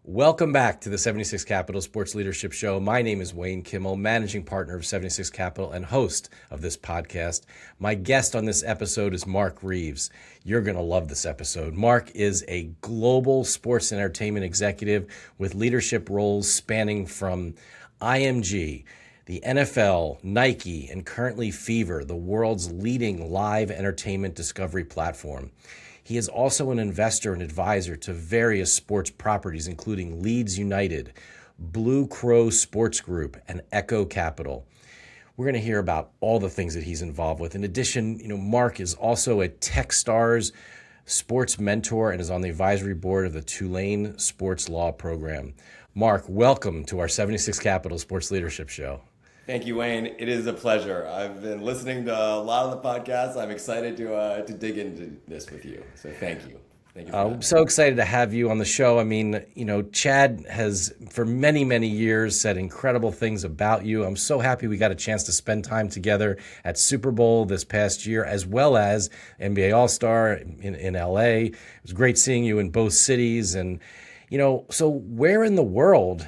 Welcome back to the 76 Capital Sports Leadership Show. My name is Wayne Kimmel, managing partner of 76 Capital and host of this podcast. My guest on this episode is Marc Reeves. You're going to love this episode. Marc is a global sports and entertainment executive with leadership roles spanning from IMG, the NFL, Nike, and currently Fever, the world's leading live entertainment discovery platform. He is also an investor and advisor to various sports properties, including Leeds United, Blue Crow Sports Group, and Echo Capital. We're going to hear about all the things that he's involved with. In addition, Marc is also a Techstars Sports Mentor and is on the advisory board of the Tulane Sports Law Program. Marc, welcome to our 76 Capital Sports Leadership Show. Thank you, Wayne. It is a pleasure. I've been listening to a lot of the podcasts. I'm excited to dig into this with you. So thank you. Thank you. I'm so excited to have you on the show. I mean, Chad has for many, many years said incredible things about you. I'm so happy we got a chance to spend time together at Super Bowl this past year, as well as NBA All-Star in LA. It was great seeing you in both cities. And, so where in the world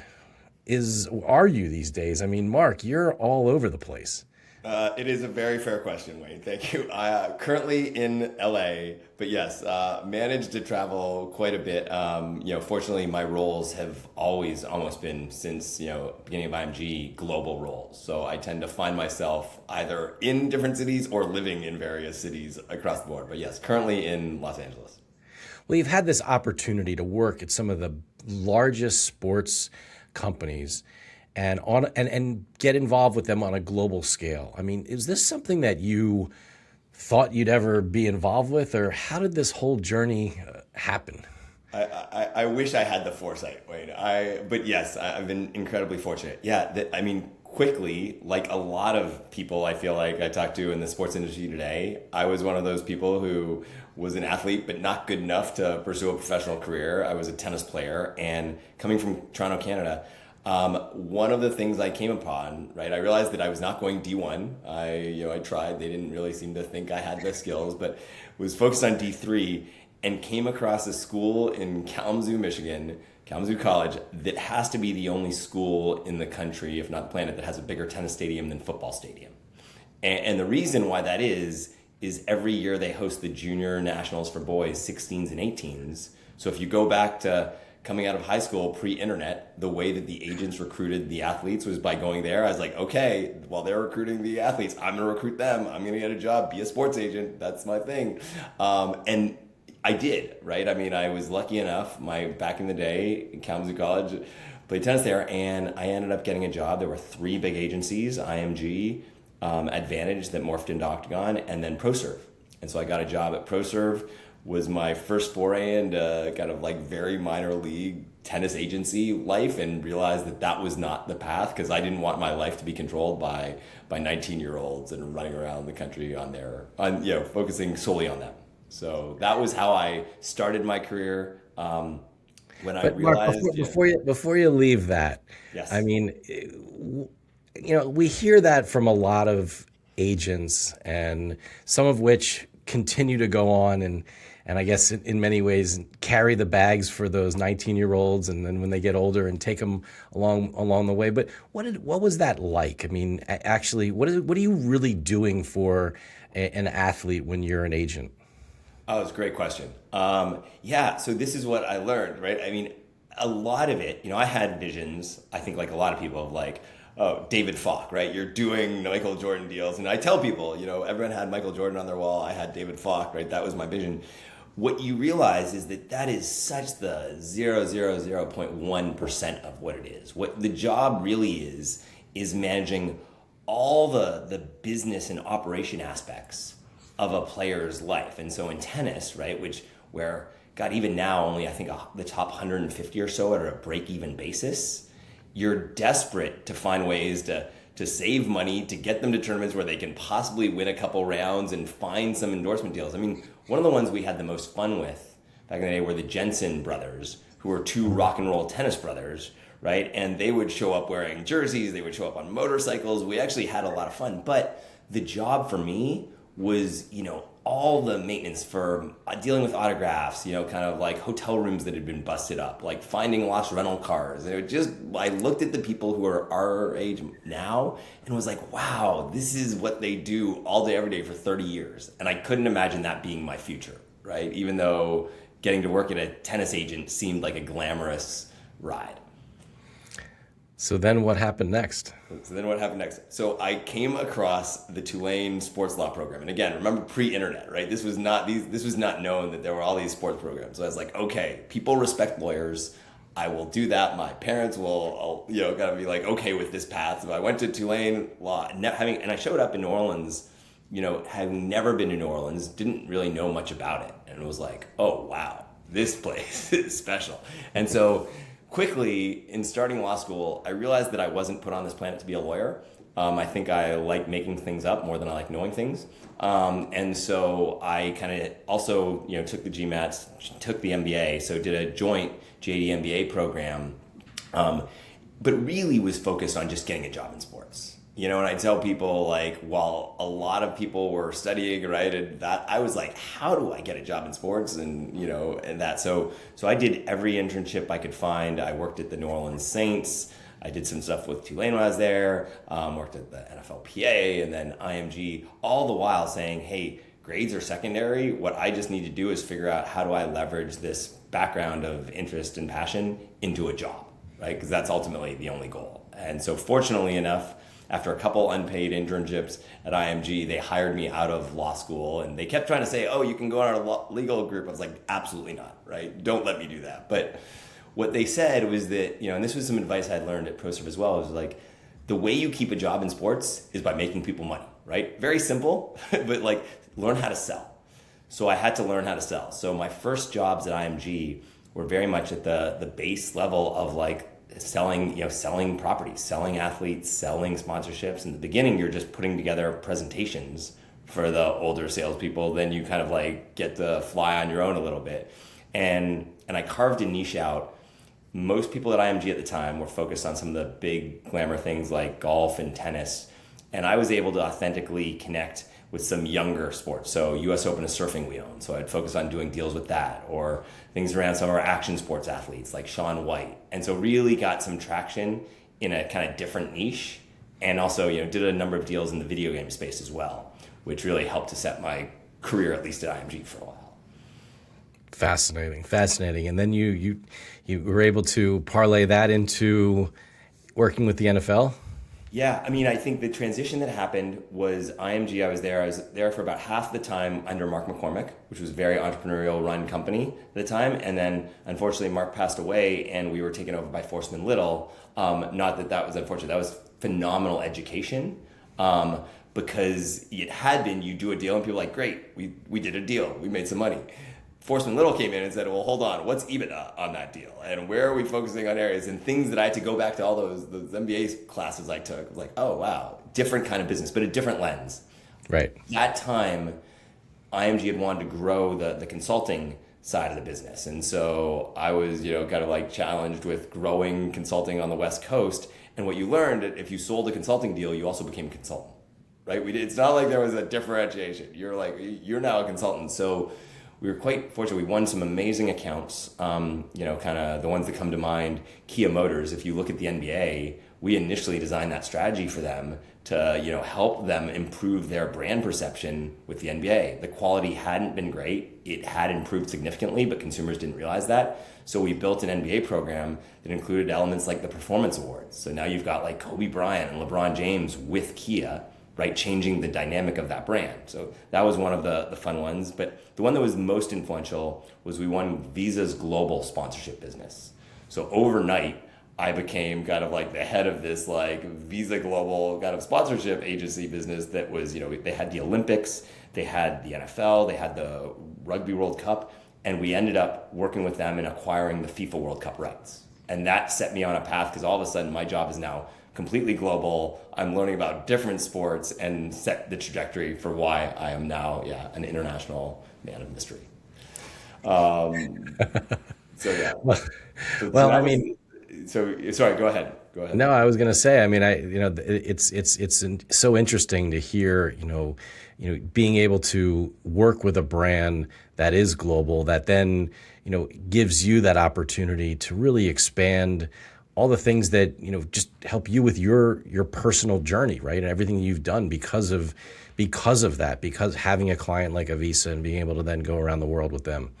are you these days? I mean, Marc, you're all over the place. It is a very fair question, Wayne. Thank you. Currently in LA, but yes, managed to travel quite a bit. Fortunately, my roles have always almost been since, beginning of IMG, global roles. So I tend to find myself either in different cities or living in various cities across the board. But yes, currently in Los Angeles. Well, you've had this opportunity to work at some of the largest sports companies and get involved with them on a global scale. I mean, is this something that you thought you'd ever be involved with, or how did this whole journey happen? I wish I had the foresight, Wayne. But yes, I've been incredibly fortunate. Yeah, quickly, like a lot of people I feel like I talk to in the sports industry today, I was one of those people who was an athlete but not good enough to pursue a professional career. I was a tennis player, and coming from Toronto, Canada, one of the things I came upon, right, I realized that I was not going D1. I tried. They didn't really seem to think I had the skills, but was focused on D3 and came across a school in Kalamazoo, Michigan, Kalamazoo College, that has to be the only school in the country, if not the planet, that has a bigger tennis stadium than football stadium. And the reason why that is every year they host the junior nationals for boys, 16s and 18s. So if you go back to coming out of high school, pre-internet, the way that the agents recruited the athletes was by going there. I was like, okay, while they're recruiting the athletes, I'm going to recruit them. I'm going to get a job, be a sports agent. That's my thing. And I did, right? I mean, I was lucky enough, back in the day in Kalamazoo College, played tennis there, and I ended up getting a job. There were 3 big agencies, IMG, Advantage that morphed into Octagon, and then ProServ. And so I got a job at ProServ, was my first foray into kind of like very minor league tennis agency life, and realized that was not the path, because I didn't want my life to be controlled by 19-year-olds and running around the country focusing solely on them. So that was how I started my career. When I realized, Marc, before you leave that, yes. I mean, we hear that from a lot of agents, and some of which continue to go on and I guess in many ways carry the bags for those 19-year-olds, and then when they get older and take them along the way. But what was that like? I mean, actually, what are you really doing for an athlete when you're an agent? Oh, it's a great question. So this is what I learned, right? I mean, a lot of it, I had visions, I think like a lot of people, of like, oh, David Falk, right? You're doing Michael Jordan deals. And I tell people, everyone had Michael Jordan on their wall. I had David Falk, right? That was my vision. What you realize is that is such the 0.1% of what it is. What the job really is managing all the business and operation aspects of a player's life. And so in tennis, right, where even now only I think the top 150 or so are at a break-even basis, you're desperate to find ways to save money, to get them to tournaments where they can possibly win a couple rounds and find some endorsement deals. I mean, one of the ones we had the most fun with back in the day were the Jensen brothers, who were 2 rock and roll tennis brothers, right? And they would show up wearing jerseys, they would show up on motorcycles. We actually had a lot of fun. But the job for me was, all the maintenance for dealing with autographs, kind of like hotel rooms that had been busted up, like finding lost rental cars. And I looked at the people who are our age now and was like, wow, this is what they do all day, every day for 30 years. And I couldn't imagine that being my future, right? Even though getting to work at a tennis agent seemed like a glamorous ride. So then what happened next? So I came across the Tulane Sports Law Program. And again, remember pre-internet, right? This was not known that there were all these sports programs. So I was like, okay, people respect lawyers. I will do that. My parents will, gotta be like, okay with this path. So I went to Tulane Law and I showed up in New Orleans, having never been to New Orleans, didn't really know much about it. And it was like, oh, wow, this place is special. And so quickly, in starting law school, I realized that I wasn't put on this planet to be a lawyer. I think I like making things up more than I like knowing things. And so I kind of also, took the GMATs, took the MBA, so did a joint JD MBA program, but really was focused on just getting a job in sports. And I tell people, like, while a lot of people were studying, right, and that, I was like, how do I get a job in sports? And, and that. So I did every internship I could find. I worked at the New Orleans Saints. I did some stuff with Tulane when I was there, worked at the NFLPA and then IMG, all the while saying, hey, grades are secondary. What I just need to do is figure out how do I leverage this background of interest and passion into a job, right? Because that's ultimately the only goal. And so fortunately enough, after a couple unpaid internships at IMG, they hired me out of law school, and they kept trying to say, oh, you can go on our legal group. I was like, absolutely not, right? Don't let me do that. But what they said was that, and this was some advice I had learned at ProServ as well, was like, the way you keep a job in sports is by making people money, right? Very simple, but like, learn how to sell. So I had to learn how to sell. So my first jobs at IMG were very much at the base level of like, selling properties, selling athletes, selling sponsorships. In the beginning, you're just putting together presentations for the older salespeople. Then you kind of like get to fly on your own a little bit. And I carved a niche out. Most people at IMG at the time were focused on some of the big glamour things like golf and tennis. And I was able to authentically connect with some younger sports. So US Open is surfing we own. So I'd focus on doing deals with that, or things around some of our action sports athletes like Shaun White. And so really got some traction in a kind of different niche. And also, did a number of deals in the video game space as well, which really helped to set my career, at least at IMG, for a while. Fascinating. And then you were able to parlay that into working with the NFL? Yeah, I think the transition that happened was IMG, I was there for about half the time under Mark McCormick, which was a very entrepreneurial run company at the time. And then unfortunately Mark passed away and we were taken over by Forstman Little. Not that was unfortunate, that was phenomenal education. Because it had been, you do a deal and people are like, great, we did a deal, we made some money. Forstman Little came in and said, well, hold on, what's EBITDA on that deal? And where are we focusing on areas and things that I had to go back to all those MBA classes I took. I was like, oh, wow, different kind of business, but a different lens. Right. That time, IMG had wanted to grow the consulting side of the business. And so I was, kind of like challenged with growing consulting on the West Coast. And what you learned, if you sold a consulting deal, you also became a consultant, right? It's not like there was a differentiation. You're now a consultant. So we were quite fortunate. We won some amazing accounts, kind of the ones that come to mind. Kia Motors, if you look at the NBA, we initially designed that strategy for them to, help them improve their brand perception with the NBA. The quality hadn't been great. It had improved significantly, but consumers didn't realize that. So we built an NBA program that included elements like the performance awards. So now you've got like Kobe Bryant and LeBron James with Kia, right, changing the dynamic of that brand. So that was one of the fun ones. But the one that was most influential was we won Visa's global sponsorship business. So overnight, I became kind of like the head of this like Visa global kind of sponsorship agency business that was, they had the Olympics, they had the NFL, they had the Rugby World Cup, and we ended up working with them and acquiring the FIFA World Cup rights. And that set me on a path because all of a sudden my job is now completely global. I'm learning about different sports and set the trajectory for why I am now, an international man of mystery. So yeah. Well, So sorry, go ahead. Go ahead. No, I was going to say, I mean, it's so interesting to hear, being able to work with a brand that is global, that then, gives you that opportunity to really expand all the things that, just help you with your personal journey, right? And everything you've done because of that, because having a client like a Visa and being able to then go around the world with them.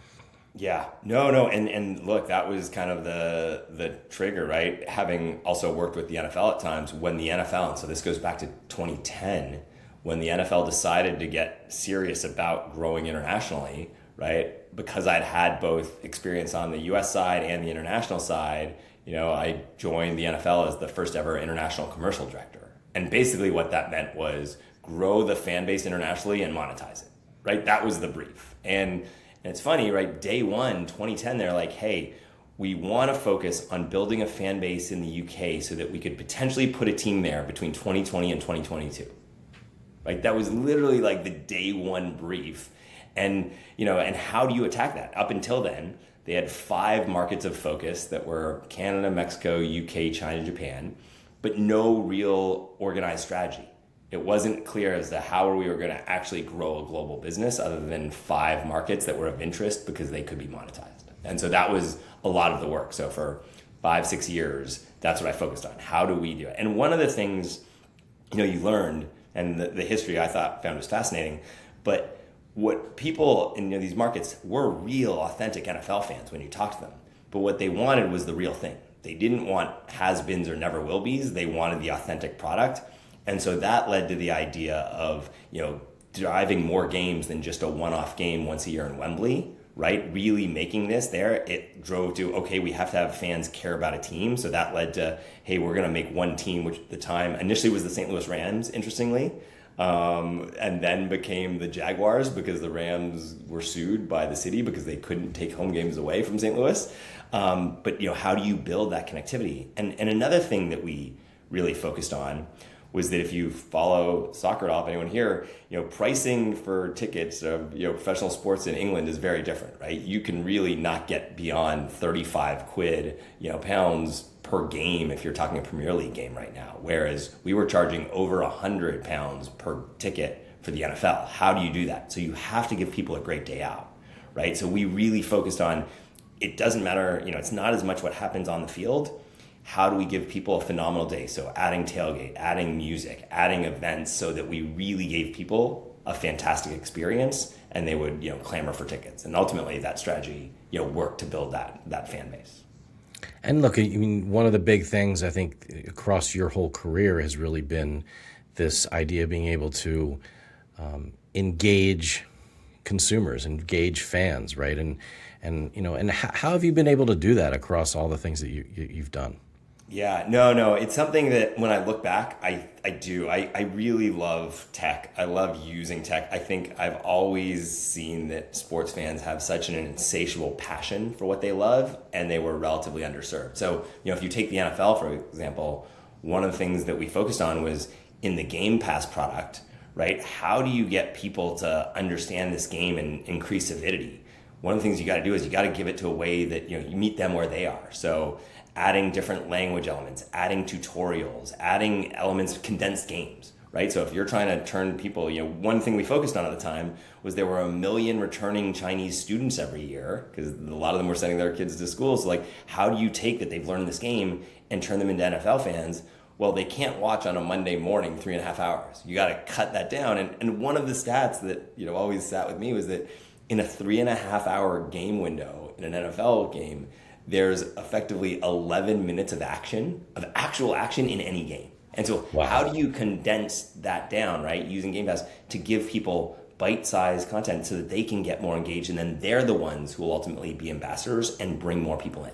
Yeah, no, and look, that was kind of the trigger, right? Having also worked with the NFL at times, when the NFL, and so this goes back to 2010, when the NFL decided to get serious about growing internationally, right? Because I'd had both experience on the U.S. side and the international side, I joined the NFL as the first ever international commercial director, and basically what that meant was grow the fan base internationally and monetize it, right? That was the brief, and it's funny, right? Day one, 2010, they're like, hey, we want to focus on building a fan base in the UK so that we could potentially put a team there between 2020 and 2022. Right? That was literally like the day one brief. And, and how do you attack that? Up until then, they had 5 markets of focus that were Canada, Mexico, UK, China, Japan, but no real organized strategy. It wasn't clear as to how we were going to actually grow a global business other than 5 markets that were of interest because they could be monetized. And so that was a lot of the work. So for 5-6 years, that's what I focused on. How do we do it? And one of the things, you learned, and the history I found was fascinating, but what people in these markets were real, authentic NFL fans when you talk to them. But what they wanted was the real thing. They didn't want has-beens or never will be's. They wanted the authentic product. And so that led to the idea of, driving more games than just a one-off game once a year in Wembley, right? Really making this there. It drove to, okay, we have to have fans care about a team. So that led to, hey, we're going to make one team, which at the time initially was the St. Louis Rams, interestingly, and then became the Jaguars because the Rams were sued by the city because they couldn't take home games away from St. Louis. But, how do you build that connectivity? And another thing that we really focused on was that if you follow soccer at all, if anyone here, pricing for tickets of professional sports in England is very different, right? You can really not get beyond 35 quid, pounds per game if you're talking a Premier League game right now. Whereas we were charging over £100 per ticket for the NFL. How do you do that? So you have to give people a great day out, right? So we really focused on, it doesn't matter, it's not as much what happens on the field. How do we give people a phenomenal day? So adding tailgate, adding music, adding events so that we really gave people a fantastic experience and they would, clamor for tickets. And ultimately that strategy, worked to build that fan base. And look, I mean, one of the big things I think across your whole career has really been this idea of being able to engage consumers, engage fans, right? And how have you been able to do that across all the things that you've done? Yeah, no. It's something that when I look back, I do. I really love tech. I love using tech. I think I've always seen that sports fans have such an insatiable passion for what they love, and they were relatively underserved. So, if you take the NFL, for example, one of the things that we focused on was in the Game Pass product, right? How do you get people to understand this game and increase avidity? One of the things you got to do is you got to give it to a way that, you meet them where they are. So adding different language elements, adding tutorials, adding elements, condensed games, right? So if you're trying to turn people, one thing we focused on at the time was there were 1 million returning Chinese students every year because a lot of them were sending their kids to school. So like, how do you take that they've learned this game and turn them into NFL fans? Well, they can't watch on a Monday morning 3.5 hours. You got to cut that down. And one of the stats that, always sat with me was that in a 3.5 hour game window in an NFL game, there's effectively 11 minutes of actual action in any game. And so How do you condense that down, right? Using Game Pass to give people bite-sized content so that they can get more engaged, and then they're the ones who will ultimately be ambassadors and bring more people in,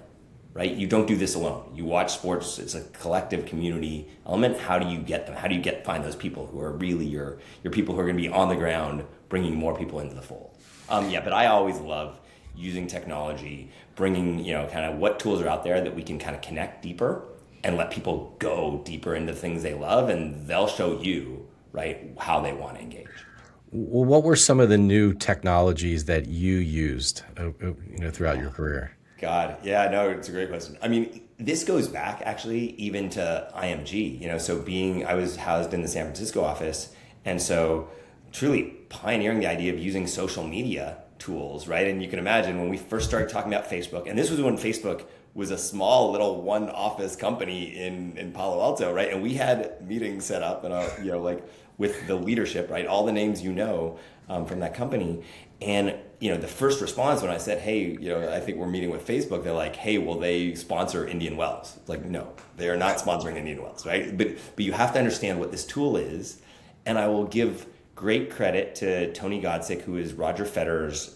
right? You don't do this alone. You watch sports, it's a collective community element. How do you get them? How do you find those people who are really your people who are gonna be on the ground, bringing more people into the fold? But I always love using technology, bringing, kind of what tools are out there that we can kind of connect deeper and let people go deeper into things they love, and they'll show you, right, how they want to engage. Well, what were some of the new technologies that you used, throughout your career? God, yeah, no, it's a great question. I mean, this goes back actually even to IMG, so I was housed in the San Francisco office. And so truly pioneering the idea of using social media tools, right? And you can imagine when we first started talking about Facebook, and this was when Facebook was a small little one office company in Palo Alto, right? And we had meetings set up and, like with the leadership, right? All the names, from that company. And, the first response when I said, hey, I think we're meeting with Facebook, they're like, hey, will they sponsor Indian Wells? It's like, no, they are not sponsoring Indian Wells, right? But you have to understand what this tool is. And I will give great credit to Tony Godsick, who is Roger Federer's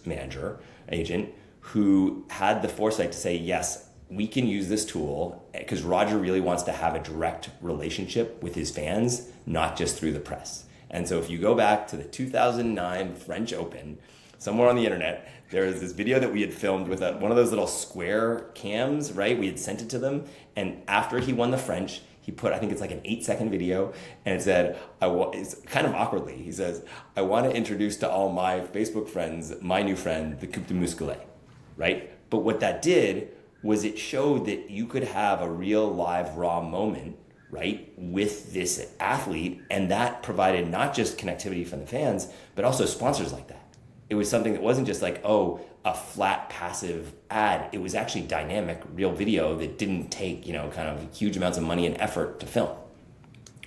agent, who had the foresight to say, yes, we can use this tool because Roger really wants to have a direct relationship with his fans, not just through the press. And so if you go back to the 2009 French Open, somewhere on the internet, there is this video that we had filmed with one of those little square cams, right? We had sent it to them. And after he won the French, he put, I think it's like an 8-second video, and it said, it's kind of awkwardly, he says, I want to introduce to all my Facebook friends, my new friend, the Coupe de Muscalet, right? But what that did was it showed that you could have a real live raw moment, right, with this athlete, and that provided not just connectivity from the fans, but also sponsors like that. It was something that wasn't just like, oh, a flat passive ad. It was actually dynamic, real video that didn't take, kind of huge amounts of money and effort to film,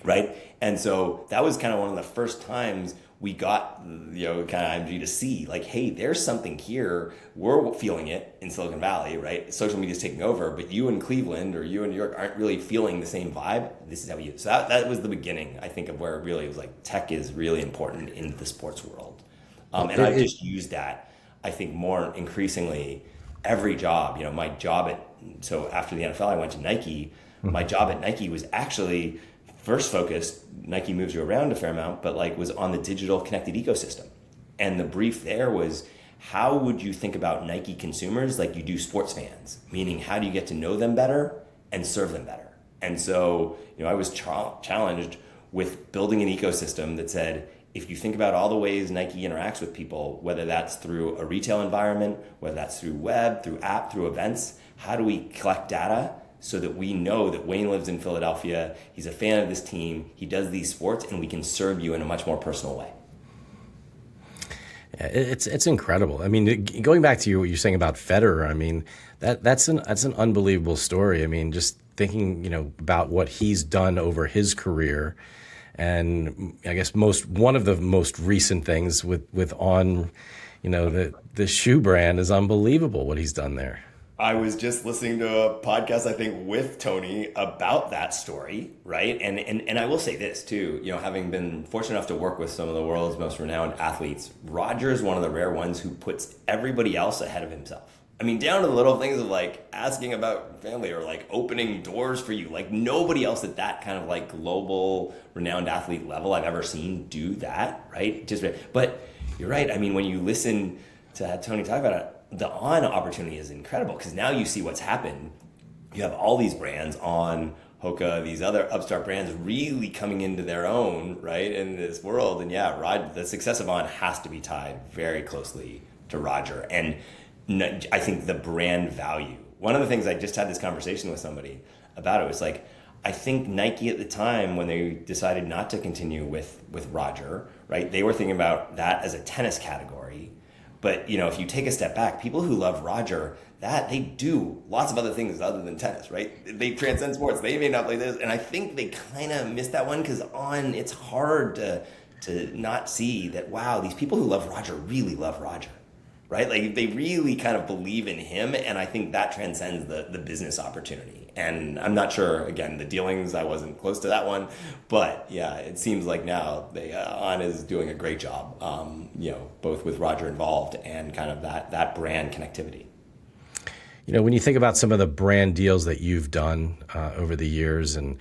right? And so that was kind of one of the first times we got, kind of IMG to see like, hey, there's something here. We're feeling it in Silicon Valley, right? Social media is taking over, but you in Cleveland or you in New York aren't really feeling the same vibe. This is how we use. So that was the beginning, I think, of where it really was like tech is really important in the sports world. And I've just used that, I think, more increasingly every job. My job so after the NFL, I went to Nike. My job at Nike was actually first focused, Nike moves you around a fair amount, but was on the digital connected ecosystem. And the brief there was, how would you think about Nike consumers like you do sports fans? Meaning, how do you get to know them better and serve them better? And so, I was challenged with building an ecosystem that said, if you think about all the ways Nike interacts with people, whether that's through a retail environment, whether that's through web, through app, through events, how do we collect data so that we know that Wayne lives in Philadelphia, he's a fan of this team, he does these sports, and we can serve you in a much more personal way? Yeah, it's incredible. I mean, going back to what you're saying about Federer, I mean, that's an unbelievable story. I mean, just thinking, about what he's done over his career. And I guess one of the most recent things with On, the shoe brand is unbelievable what he's done there. I was just listening to a podcast, I think, with Tony about that story, right? And I will say this too, having been fortunate enough to work with some of the world's most renowned athletes, Roger is one of the rare ones who puts everybody else ahead of himself. I mean, down to the little things of asking about family or opening doors for you. Nobody else at that kind of global renowned athlete level I've ever seen do that, right? But you're right. I mean, when you listen to Tony talk about it, the On opportunity is incredible because now you see what's happened. You have all these brands, On, Hoka, these other upstart brands really coming into their own, right, in this world. And yeah, the success of On has to be tied very closely to Roger. And I think the brand value. One of the things I just had this conversation with somebody about it was I think Nike at the time when they decided not to continue with Roger, right? They were thinking about that as a tennis category. But if you take a step back, people who love Roger, that they do lots of other things other than tennis, right? They transcend sports. They may not play this, and I think they kind of missed that one because it's hard to not see that. Wow, these people who love Roger really love Roger. Right? They really kind of believe in him, and I think that transcends the business opportunity. And I'm not sure, again, the dealings, I wasn't close to that one, but yeah, it seems like now On is doing a great job, both with Roger involved and kind of that brand connectivity. When you think about some of the brand deals that you've done over the years and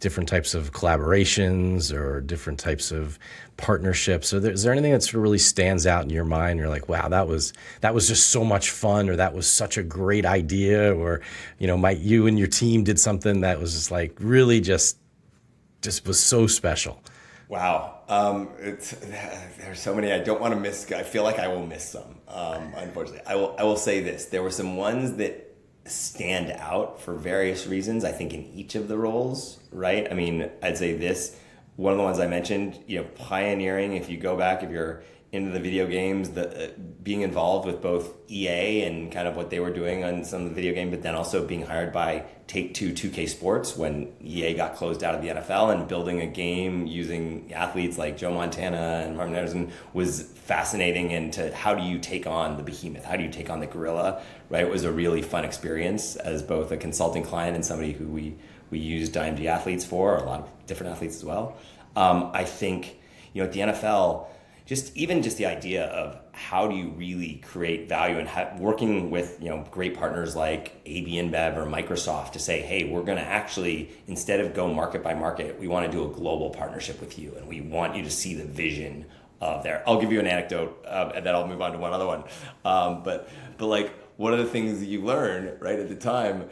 different types of collaborations or different types of partnerships, is there anything that sort of really stands out in your mind? You're like, wow, that was just so much fun, or that was such a great idea, or you and your team did something that was just really just was so special. Wow, there's so many I don't want to miss. I feel like I will miss some. Unfortunately, I will say this: there were some ones that stand out for various reasons, I think, in each of the roles, right? I mean, I'd say this, one of the ones I mentioned, pioneering, if you go back, if you're into the video games, being involved with both EA and kind of what they were doing on some of the video game, but then also being hired by Take-Two 2K Sports when EA got closed out of the NFL, and building a game using athletes like Joe Montana and Marvin Anderson was fascinating. And how do you take on the behemoth? How do you take on the gorilla, right? It was a really fun experience as both a consulting client and somebody who we used IMG athletes for, or a lot of different athletes as well. I think, at the NFL, just the idea of how do you really create value, and working with great partners like AB InBev or Microsoft to say, hey, we're going to actually, instead of go market by market, we want to do a global partnership with you, and we want you to see the vision of there. I'll give you an anecdote, and then I'll move on to one other one. But like, one of the things that you learn right at the time,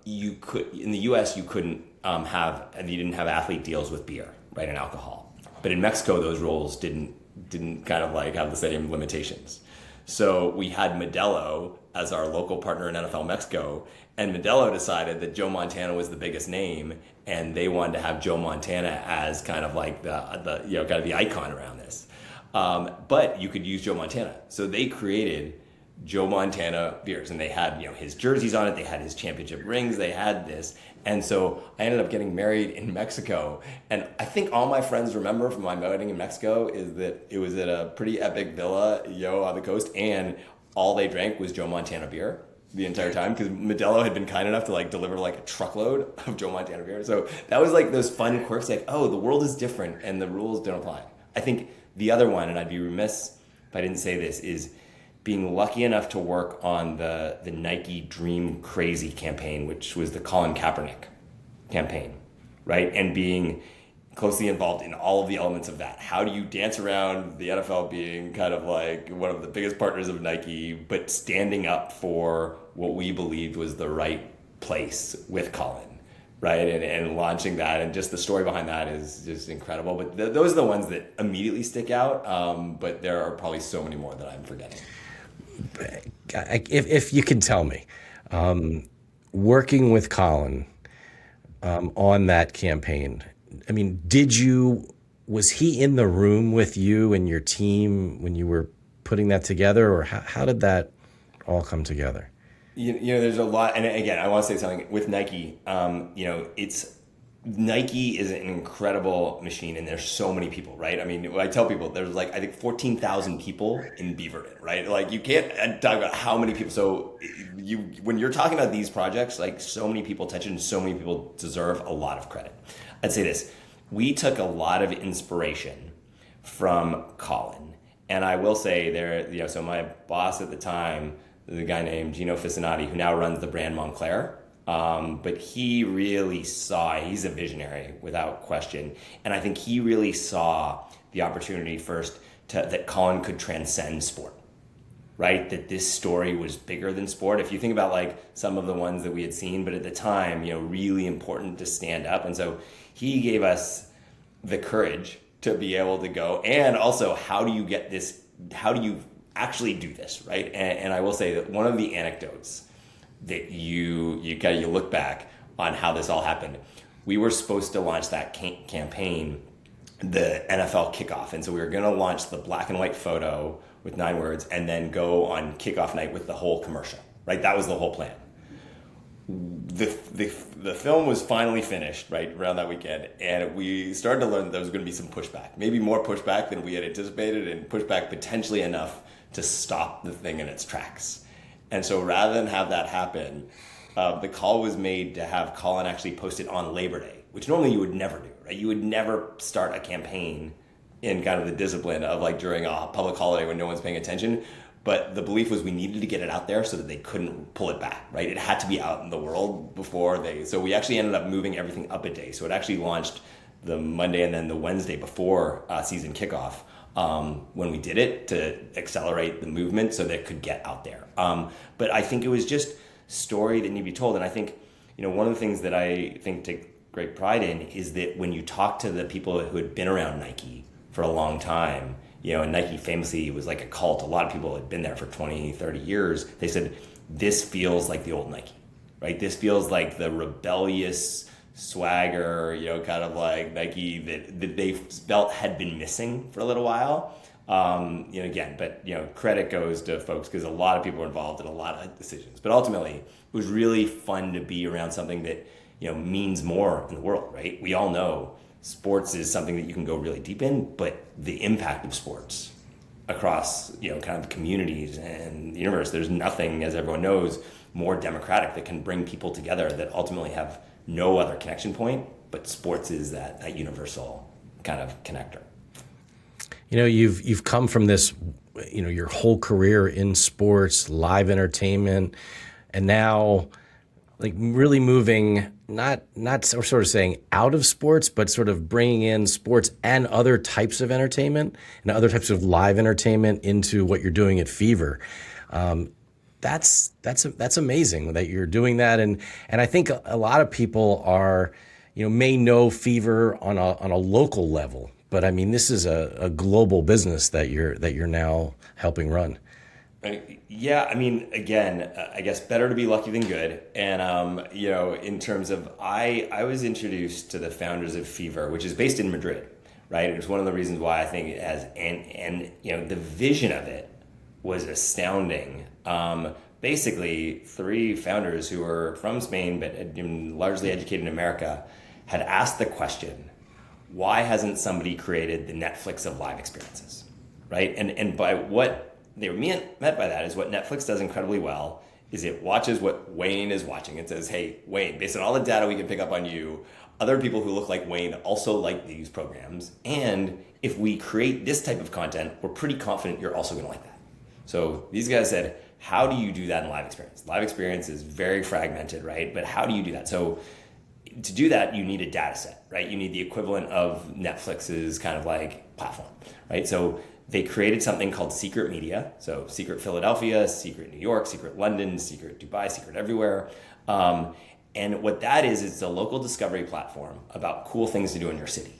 you could, in the U.S. you couldn't you didn't have athlete deals with beer, right, and alcohol. But in Mexico, those roles didn't kind of like have the same limitations. So we had Modelo as our local partner in NFL Mexico, and Modelo decided that Joe Montana was the biggest name, and they wanted to have Joe Montana as kind of like the kind of the icon around this. But you could use Joe Montana, so they created Joe Montana beers, and they had his jerseys on it, they had his championship rings, they had this. And so I ended up getting married in Mexico, and I think all my friends remember from my wedding in Mexico is that it was at a pretty epic villa on the coast, and all they drank was Joe Montana beer the entire time, because Modelo had been kind enough to like deliver like a truckload of Joe Montana beer. So that was like those fun quirks, like, oh, the world is different and the rules don't apply. I think the other one, and I'd be remiss if I didn't say this, is being lucky enough to work on the Nike Dream Crazy campaign, which was the Colin Kaepernick campaign, right? And being closely involved in all of the elements of that. How do you dance around the NFL being kind of like one of the biggest partners of Nike, but standing up for what we believed was the right place with Colin, right? And launching that, and just the story behind that is just incredible. But those are the ones that immediately stick out, but there are probably so many more that I'm forgetting. If you can tell me, working with Colin on that campaign, I mean, was he in the room with you and your team when you were putting that together, or how did that all come together? There's a lot, and again, I want to say something with Nike. Nike is an incredible machine, and there's so many people, right? I mean, I tell people there's like, I think 14,000 people in Beaverton, right? Like, you can't talk about how many people. So when you're talking about these projects, like, so many people touch it, and so many people deserve a lot of credit. I'd say this: we took a lot of inspiration from Colin, and I will say there, so my boss at the time, the guy named Gino Fissinati, who now runs the brand Montclair. But he really he's a visionary without question. And I think he really saw the opportunity first that Colin could transcend sport, right? That this story was bigger than sport. If you think about like some of the ones that we had seen, but at the time, really important to stand up. And so he gave us the courage to be able to go, and also, how do you get this? How do you actually do this, right? And I will say that one of the anecdotes that you look back on how this all happened. We were supposed to launch that campaign, the NFL kickoff, and so we were going to launch the black and white photo with 9 words, and then go on kickoff night with the whole commercial. Right, that was the whole plan. The film was finally finished right around that weekend, and we started to learn that there was going to be some pushback, maybe more pushback than we had anticipated, and pushback potentially enough to stop the thing in its tracks. And so rather than have that happen, the call was made to have Colin actually post it on Labor Day, which normally you would never do, right? You would never start a campaign in kind of the discipline of like during a public holiday when no one's paying attention. But the belief was we needed to get it out there so that they couldn't pull it back, right? It had to be out in the world before so we actually ended up moving everything up a day. So it actually launched the Monday and then the Wednesday before season kickoff. When we did it, to accelerate the movement so that it could get out there. But I think it was just story that needed to be told. And I think, one of the things that I think take great pride in is that when you talk to the people who had been around Nike for a long time, and Nike famously was like a cult. A lot of people had been there for 20, 30 years. They said, this feels like the old Nike, right? This feels like the rebellious swagger, kind of like Nike that they felt had been missing for a little while. Again, but credit goes to folks because a lot of people were involved in a lot of decisions. But ultimately, it was really fun to be around something that means more in the world, right? We all know sports is something that you can go really deep in, but the impact of sports across kind of communities and the universe, there's nothing, as everyone knows, more democratic that can bring people together that ultimately have no other connection point, but sports is that universal kind of connector. You've come from this, your whole career in sports, live entertainment, and now like really moving, not sort of saying out of sports, but sort of bringing in sports and other types of entertainment and other types of live entertainment into what you're doing at Fever. That's amazing that you're doing that. And I think a lot of people are, may know Fever on a local level. But I mean, this is a global business that you're now helping run. Yeah, I mean, again, I guess better to be lucky than good. And in terms of, I was introduced to the founders of Fever, which is based in Madrid, right? It was one of the reasons why I think it has, and the vision of it was astounding. Basically, three founders who were from Spain but had been largely educated in America had asked the question, why hasn't somebody created the Netflix of live experiences, right? And by what they were meant by that is what Netflix does incredibly well is it watches what Wayne is watching. It says, hey, Wayne, based on all the data we can pick up on you, other people who look like Wayne also like these programs. And if we create this type of content, we're pretty confident you're also gonna like that. So these guys said, how do you do that in live experience? Live experience is very fragmented, right? But how do you do that? So to do that, you need a data set, right? You need the equivalent of Netflix's kind of like platform, right? So they created something called Secret Media. So Secret Philadelphia, Secret New York, Secret London, Secret Dubai, Secret everywhere. And what that is, it's a local discovery platform about cool things to do in your city.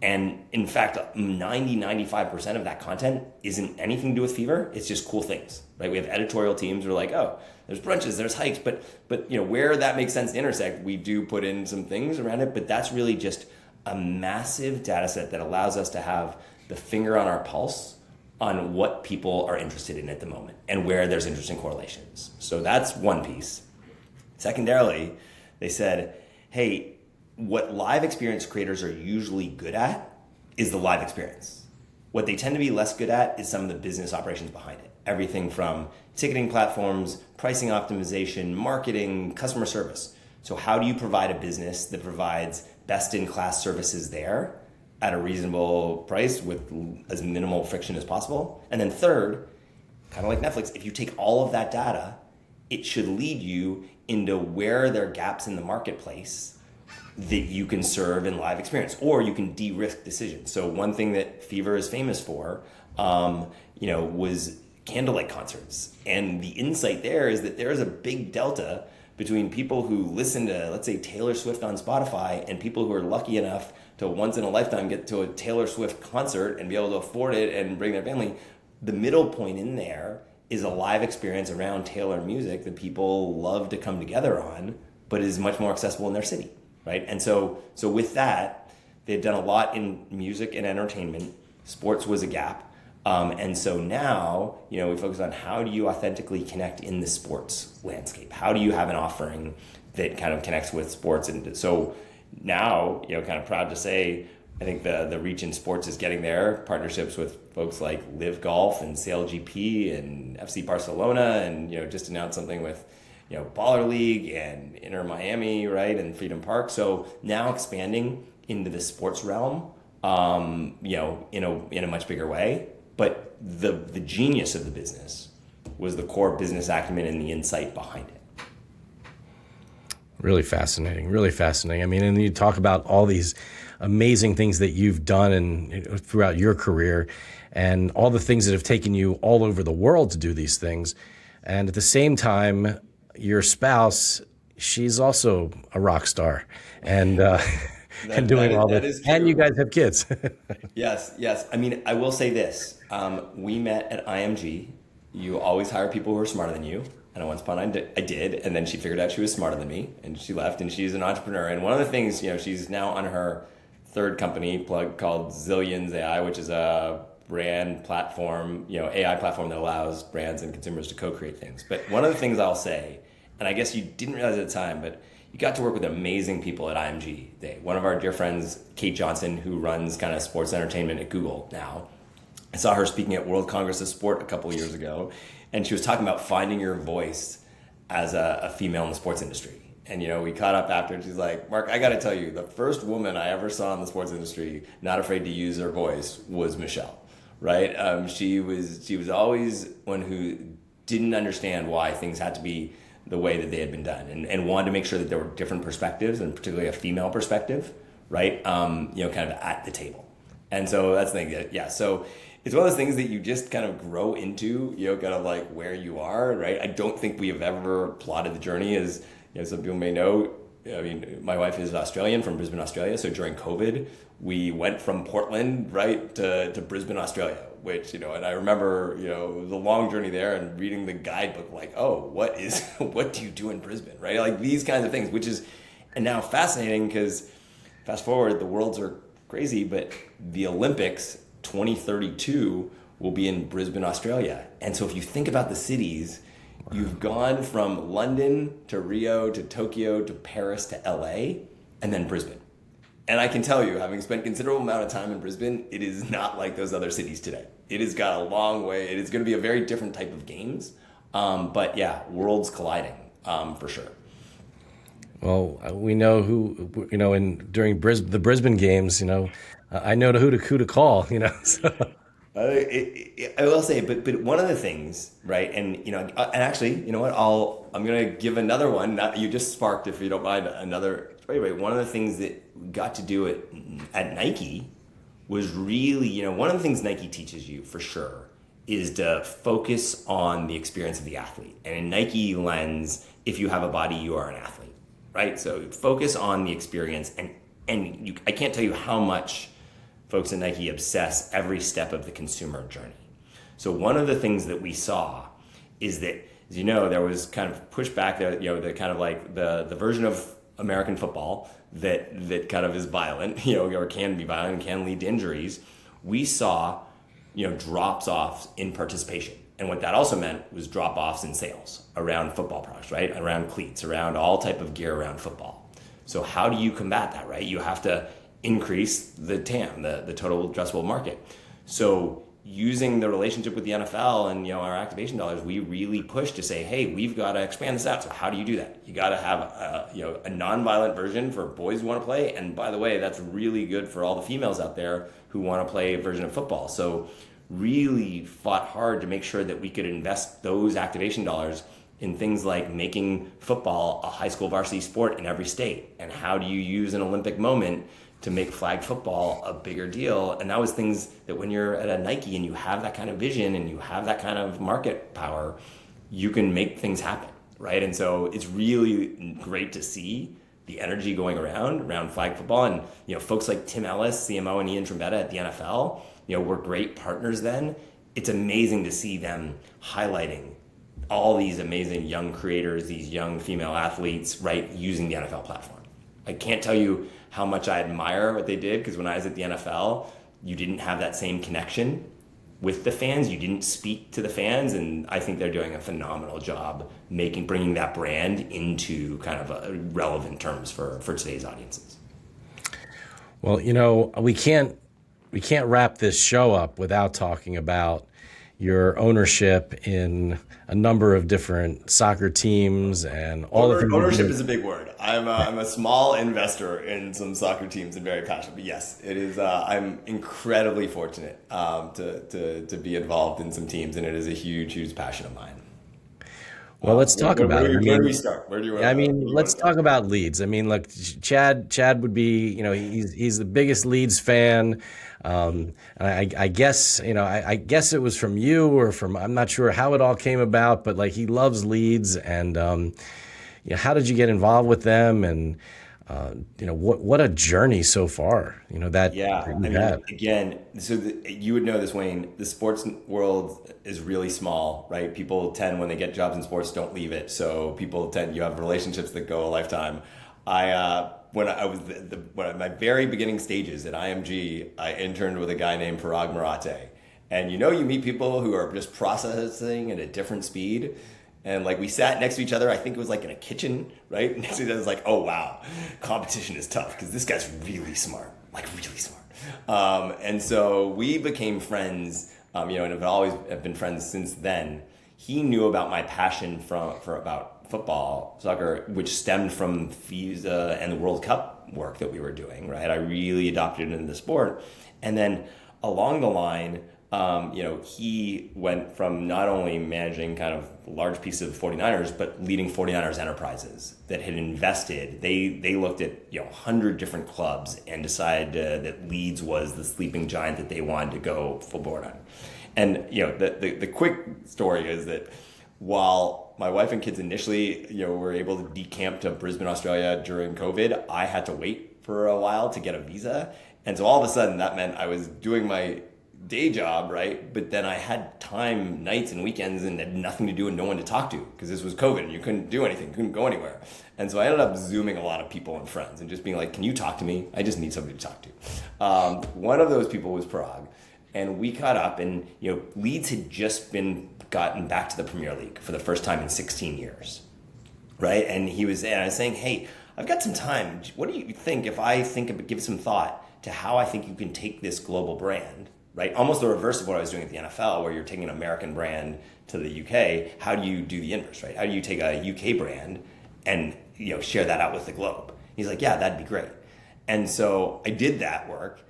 And in fact, 95% of that content isn't anything to do with Fever. It's just cool things, right? We have editorial teams who are like, oh, there's brunches, there's hikes, but where that makes sense to intersect, we do put in some things around it, but that's really just a massive data set that allows us to have the finger on our pulse on what people are interested in at the moment and where there's interesting correlations. So that's one piece. Secondarily, they said, hey, what live experience creators are usually good at is the live experience. What they tend to be less good at is some of the business operations behind it. Everything from ticketing platforms, pricing optimization, marketing, customer service. So how do you provide a business that provides best-in-class services there at a reasonable price with as minimal friction as possible? And then third, kind of like Netflix, if you take all of that data, it should lead you into where there are gaps in the marketplace that you can serve in live experience, or you can de-risk decisions. So one thing that Fever is famous for, was candlelight concerts. And the insight there is that there is a big delta between people who listen to, let's say, Taylor Swift on Spotify and people who are lucky enough to once in a lifetime get to a Taylor Swift concert and be able to afford it and bring their family. The middle point in there is a live experience around Taylor music that people love to come together on, but is much more accessible in their city, right? And so with that, they've done a lot in music and entertainment. Sports was a gap. And so now, we focus on how do you authentically connect in the sports landscape? How do you have an offering that kind of connects with sports? And so now, kind of proud to say, I think the reach in sports is getting there. Partnerships with folks like Live Golf and SailGP and FC Barcelona, and just announced something with Baller League and Inter Miami, right, and Freedom Park. So now expanding into the sports realm, in a much bigger way. But the genius of the business was the core business acumen and the insight behind it. Really fascinating, really fascinating. I mean, and you talk about all these amazing things that you've done and throughout your career and all the things that have taken you all over the world to do these things. And at the same time, your spouse, she's also a rock star and doing all this. And you guys have kids. Yes. I mean, I will say this. We met at IMG. You always hire people who are smarter than you. And once upon I did, and then she figured out she was smarter than me, and she left, and she's an entrepreneur. And one of the things, she's now on her third company called Zillions AI, which is a brand platform, AI platform that allows brands and consumers to co-create things. But one of the things I'll say, and I guess you didn't realize at the time, but you got to work with amazing people at IMG Day. One of our dear friends, Kate Johnson, who runs kind of sports entertainment at Google now. I saw her speaking at World Congress of Sport a couple of years ago, and she was talking about finding your voice as a female in the sports industry. And we caught up after, and she's like, Mark, I got to tell you, the first woman I ever saw in the sports industry not afraid to use her voice was Michelle, right? She was always one who didn't understand why things had to be the way that they had been done, and wanted to make sure that there were different perspectives, and particularly a female perspective, right? Kind of at the table. And so that's the thing. Yeah. So it's one of those things that you just kind of grow into, kind of like where you are, right? I don't think we have ever plotted the journey as, some people may know. I mean, my wife is Australian, from Brisbane, Australia. So during COVID, we went from Portland, right, to Brisbane, Australia, which, and I remember, the long journey there and reading the guidebook, like, oh, what do you do in Brisbane, right? Like these kinds of things, which is, and now fascinating because fast forward, the worlds are crazy, but the Olympics 2032 will be in Brisbane, Australia. And so if you think about the cities, you've gone from London to Rio to Tokyo to Paris to LA and then Brisbane. And I can tell you, having spent considerable amount of time in Brisbane, it is not like those other cities today. It has got a long way. It is going to be a very different type of games. But yeah, worlds colliding for sure. Well, we know who, during the Brisbane games, I know who to call, So. I will say, but one of the things, right? And and actually, you know what? I'm gonna give another one. You just sparked, if you don't mind, another. Anyway, one of the things that we got to do at Nike was really, one of the things Nike teaches you for sure is to focus on the experience of the athlete. And in Nike lens, if you have a body, you are an athlete, right? So focus on the experience, and I can't tell you how much folks at Nike obsess every step of the consumer journey. So one of the things that we saw is that, as there was kind of pushback that, the kind of like the version of American football that kind of is violent, or can be violent and can lead to injuries. We saw, drops offs in participation. And what that also meant was drop offs in sales around football products, right? Around cleats, around all type of gear around football. So how do you combat that, right? You have to increase the TAM, the total addressable market. So using the relationship with the NFL and our activation dollars, we really push to say, hey, we've got to expand this out. So how do you do that? You got to have a non-violent version for boys who want to play. And by the way, that's really good for all the females out there who want to play a version of football. So really fought hard to make sure that we could invest those activation dollars in things like making football a high school varsity sport in every state. And how do you use an Olympic moment to make flag football a bigger deal? And that was things that when you're at a Nike and you have that kind of vision and you have that kind of market power, you can make things happen, right? And so it's really great to see the energy going around flag football. And folks like Tim Ellis, CMO, and Ian Trombetta at the NFL, were great partners then. It's amazing to see them highlighting all these amazing young creators, these young female athletes, right, using the NFL platform. I can't tell you how much I admire what they did, because when I was at the NFL, you didn't have that same connection with the fans. You didn't speak to the fans, and I think they're doing a phenomenal job bringing that brand into kind of relevant terms for today's audiences. Well, we can't wrap this show up without talking about your ownership in a number of different soccer teams and all the things. Ownership is a big word. I'm a small investor in some soccer teams and very passionate. But yes, it is. I'm incredibly fortunate to be involved in some teams, and it is a huge passion of mine. Well, let's talk about it. Where do we start? Where do you want? Let's talk about Leeds. Look, Chad would be, he's the biggest Leeds fan. And I guess, I guess it was from you or from, I'm not sure how it all came about, but like he loves Leeds. And how did you get involved with them? And what a journey so far, that Yeah, I you've mean, had. again, you would know this, Wayne. The sports world is really small, right? People tend, when they get jobs in sports, don't leave it. So people tend, you have relationships that go a lifetime. When I was when my very beginning stages at IMG, I interned with a guy named Parag Marate, and you meet people who are just processing at a different speed. And like we sat next to each other, I think it was like in a kitchen, right? Next to each other, was like, oh wow, competition is tough because this guy's really smart, like really smart. And so we became friends, and have always have been friends since then. He knew about my passion for about football, soccer, which stemmed from FIFA and the World Cup work that we were doing, right? I really adopted it into the sport. And then along the line, he went from not only managing kind of large pieces of 49ers, but leading 49ers enterprises that had invested. They looked at 100 different clubs and decided that Leeds was the sleeping giant that they wanted to go full board on. And the quick story is that while my wife and kids initially were able to decamp to Brisbane, Australia during COVID, I had to wait for a while to get a visa. And so all of a sudden that meant I was doing my day job, right? But then I had time, nights and weekends, and had nothing to do and no one to talk to because this was COVID and you couldn't do anything, couldn't go anywhere. And so I ended up Zooming a lot of people and friends and just being like, can you talk to me? I just need somebody to talk to. One of those people was Parag, and we caught up, and Leeds had just gotten back to the Premier League for the first time in 16 years, right? And I was saying, hey, I've got some time. What do you think if I give some thought to how I think you can take this global brand, right? Almost the reverse of what I was doing at the NFL, where you're taking an American brand to the UK. How do you do the inverse, right? How do you take a UK brand and share that out with the globe? He's like, yeah, that'd be great. And so I did that work,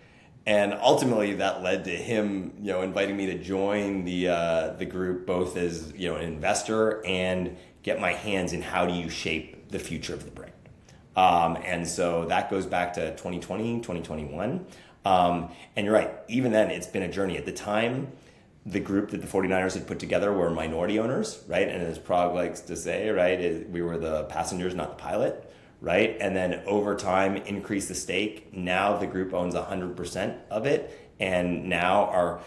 and ultimately that led to him, inviting me to join the group, both as an investor and get my hands in how do you shape the future of the brand. And so that goes back to 2020, 2021. And you're right, even then it's been a journey. At the time, the group that the 49ers had put together were minority owners, right? And as Prague likes to say, right, we were the passengers, not the pilot, right? And then over time, increase the stake. Now the group owns 100% of it, and now are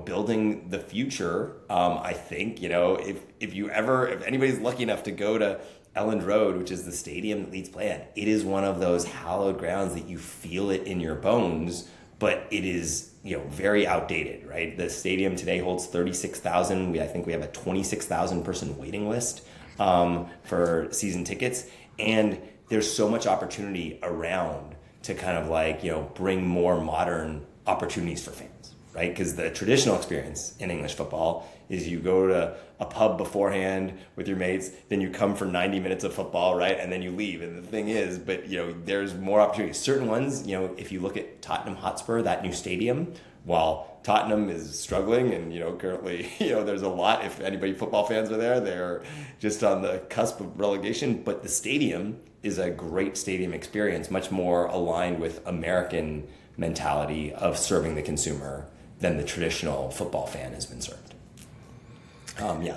building the future. I think if anybody's lucky enough to go to Elland Road, which is the stadium that Leeds play at, it is one of those hallowed grounds that you feel it in your bones, but it is very outdated, right? The stadium today holds 36,000. I think we have a 26,000 person waiting list for season tickets, and there's so much opportunity around to kind of bring more modern opportunities for fans, right? Because the traditional experience in English football is you go to a pub beforehand with your mates, then you come for 90 minutes of football, right? And then you leave. And the thing is, but there's more opportunities. Certain ones, if you look at Tottenham Hotspur, that new stadium, while Tottenham is struggling and, currently, there's a lot, if anybody football fans are there, they're just on the cusp of relegation, but the stadium is a great stadium experience, much more aligned with American mentality of serving the consumer than the traditional football fan has been served.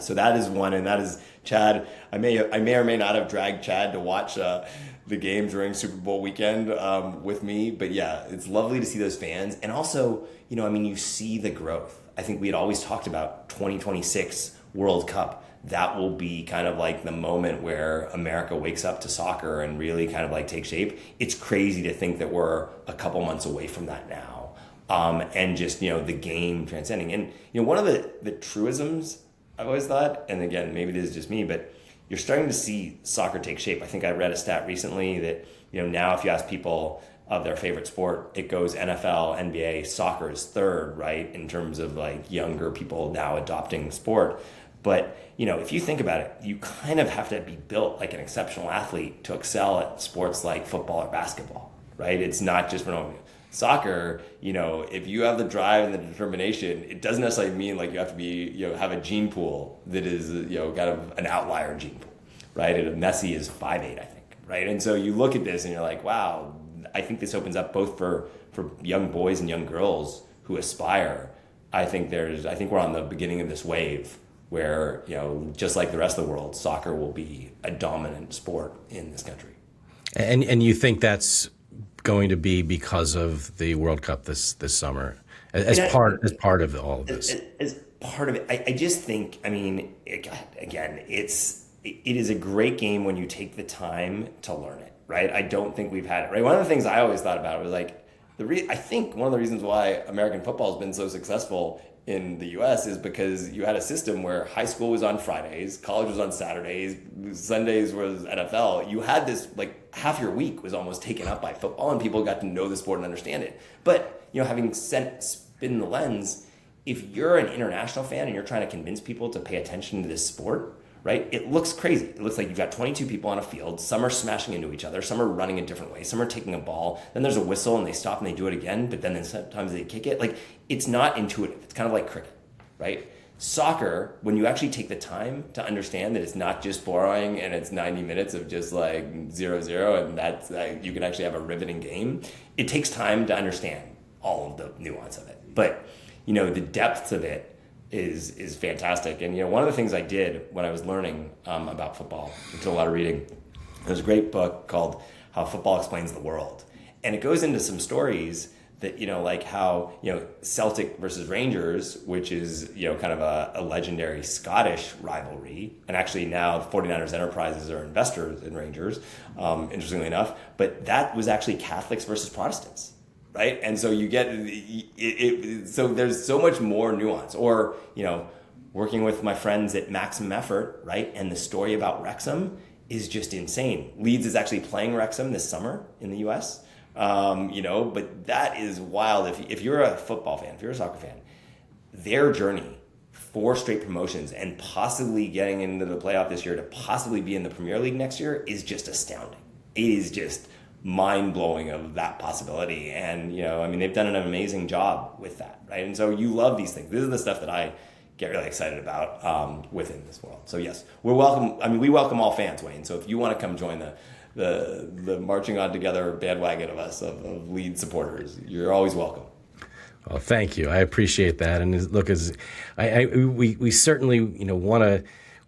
So that is one, and that is Chad. I may or may not have dragged Chad to watch the game during Super Bowl weekend with me, but yeah, it's lovely to see those fans, and also, you see the growth. I think we had always talked about 2026 World Cup. That will be kind of like the moment where America wakes up to soccer and really kind of take shape. It's crazy to think that we're a couple months away from that now, and just the game transcending. And one of the truisms I've always thought, and again, maybe this is just me, but you're starting to see soccer take shape. I think I read a stat recently that, now if you ask people of their favorite sport, it goes NFL, NBA, soccer is third, right? In terms of younger people now adopting sport. But, if you think about it, you kind of have to be built like an exceptional athlete to excel at sports like football or basketball, right? It's not just for soccer, if you have the drive and the determination, it doesn't necessarily mean you have to be, have a gene pool that is, kind of an outlier gene pool, right? And Messi is 5'8", I think, right? And so you look at this and you're like, wow, I think this opens up both for young boys and young girls who aspire. I think we're on the beginning of this wave where, just like the rest of the world, soccer will be a dominant sport in this country. And you think that's going to be because of the World Cup this summer, as part of all of this? As part of it, I just think, I mean, again, it is a great game when you take the time to learn it, right? I don't think we've had it, right? One of the things I always thought about was like, I think one of the reasons why American football has been so successful in the US is because you had a system where high school was on Fridays, college was on Saturdays, Sundays was NFL. You had this, like, half your week was almost taken up by football, and people got to know the sport and understand it. But, having spin the lens, if you're an international fan and you're trying to convince people to pay attention to this sport, right? It looks crazy. It looks like you've got 22 people on a field. Some are smashing into each other. Some are running a different way. Some are taking a ball. Then there's a whistle and they stop and they do it again. But then sometimes they kick it. Like, it's not intuitive. It's kind of like cricket, right? Soccer, when you actually take the time to understand that it's not just boring and it's 90 minutes of just like 0-0 and that's you can actually have a riveting game. It takes time to understand all of the nuance of it. But, the depth of it is fantastic. And one of the things I did when I was learning about football, I did a lot of reading. There's a great book called How Football Explains the World, and it goes into some stories that like how Celtic versus Rangers, which is kind of a legendary Scottish rivalry, and actually now 49ers Enterprises are investors in Rangers, interestingly enough, but that was actually Catholics versus Protestants. Right, and so you get so there's so much more nuance. Or working with my friends at Maximum Effort, right, and the story about Wrexham is just insane. Leeds is actually playing Wrexham this summer in the U.S. But that is wild. If you're a football fan, if you're a soccer fan, their journey, 4 straight promotions, and possibly getting into the playoff this year to possibly be in the Premier League next year is just astounding. It is just mind-blowing of that possibility. And they've done an amazing job with that, right? And so you love these things. This is the stuff that I get really excited about within this world. So yes, we're welcome. I mean, we welcome all fans, Wayne. So if you want to come join the marching on together bandwagon of us, of Leeds supporters, you're always welcome. Well, thank you. I appreciate that. And look, we certainly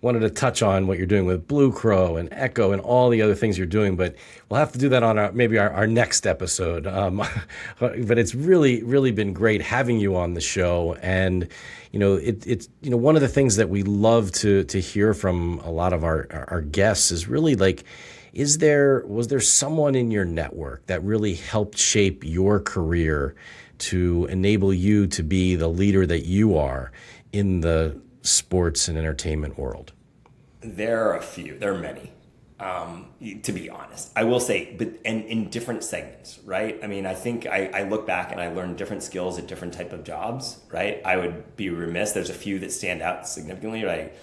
wanted to touch on what you're doing with Blue Crow and Echo and all the other things you're doing, but we'll have to do that on our next episode. But it's really been great having you on the show. And it's one of the things that we love to hear from a lot of our guests is really like, was there someone in your network that really helped shape your career to enable you to be the leader that you are in the sports and entertainment world? There are a few. There are many, to be honest. I will say, but and in different segments, right? I mean, I think I look back and I learned different skills at different type of jobs, right? I would be remiss. There's a few that stand out significantly, right?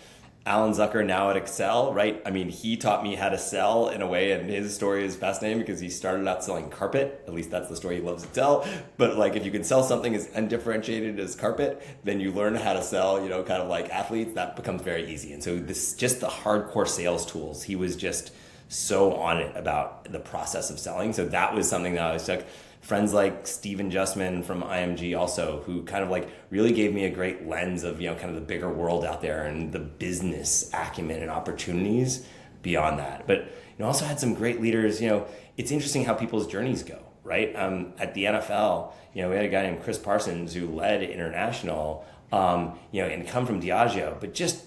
Alan Zucker now at Excel, right? I mean, he taught me how to sell in a way, and his story is fascinating because he started out selling carpet. At least that's the story he loves to tell. But like, if you can sell something as undifferentiated as carpet, then you learn how to sell, kind of like athletes. That becomes very easy. And so this, just the hardcore sales tools, he was just so on it about the process of selling. So that was something that I was like, friends like Steven Justman from IMG also, who kind of like really gave me a great lens of, kind of the bigger world out there and the business acumen and opportunities beyond that. But, also had some great leaders. It's interesting how people's journeys go, right? At the NFL, we had a guy named Chris Parsons who led international, and come from Diageo, but just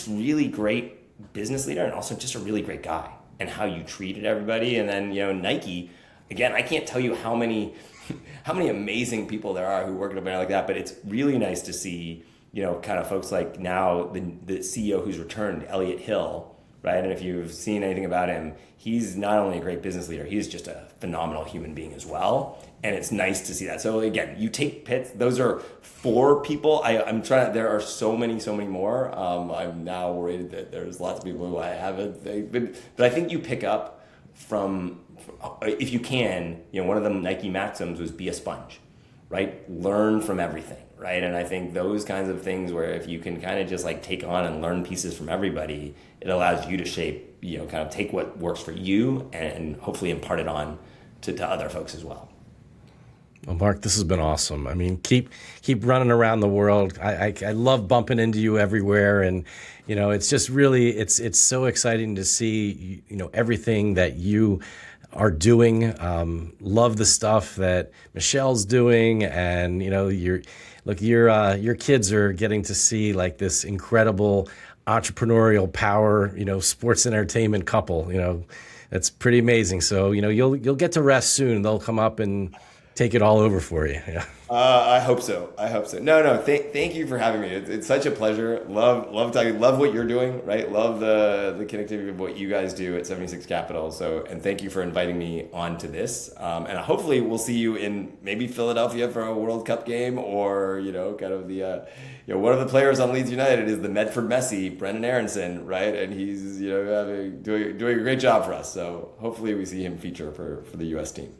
really great business leader and also just a really great guy and how you treated everybody. And then, Nike, again, I can't tell you how many amazing people there are who work at a brand like that, but it's really nice to see, kind of folks like now the CEO who's returned, Elliot Hill, right? And if you've seen anything about him, he's not only a great business leader, he's just a phenomenal human being as well. And it's nice to see that. So again, you take pits, those are 4 people. I'm trying, there are so many more. I'm now worried that there's lots of people who I haven't, but I think you pick up from, if you can, one of the Nike maxims was be a sponge, right? Learn from everything, right? And I think those kinds of things where if you can kind of just like take on and learn pieces from everybody, it allows you to shape, kind of take what works for you and hopefully impart it on to other folks as well. Well, Marc, this has been awesome. I mean, keep running around the world. I love bumping into you everywhere, and it's just really it's so exciting to see everything that you are doing. Love the stuff that Michelle's doing, and your kids are getting to see like this incredible entrepreneurial power, sports and entertainment couple. That's pretty amazing. So you'll get to rest soon. They'll come up and take it all over for you. Yeah. I hope so. No. Thank you for having me. It's such a pleasure. Love talking. Love what you're doing. Right. Love the connectivity of what you guys do at 76 Capital. So, and thank you for inviting me onto this. And hopefully we'll see you in maybe Philadelphia for a World Cup game, or kind of the one of the players on Leeds United is the Medford Messi, Brendan Aronson, right? And he's doing a great job for us. So hopefully we see him feature for the U.S. team.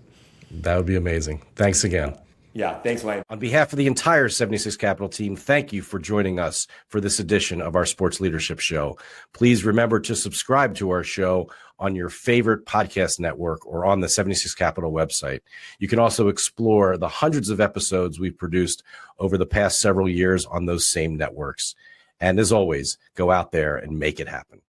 That would be amazing. Thanks again. Yeah, thanks, Wayne. On behalf of the entire 76 Capital team, thank you for joining us for this edition of our Sports Leadership Show. Please remember to subscribe to our show on your favorite podcast network or on the 76 Capital website. You can also explore the hundreds of episodes we've produced over the past several years on those same networks. And as always, go out there and make it happen.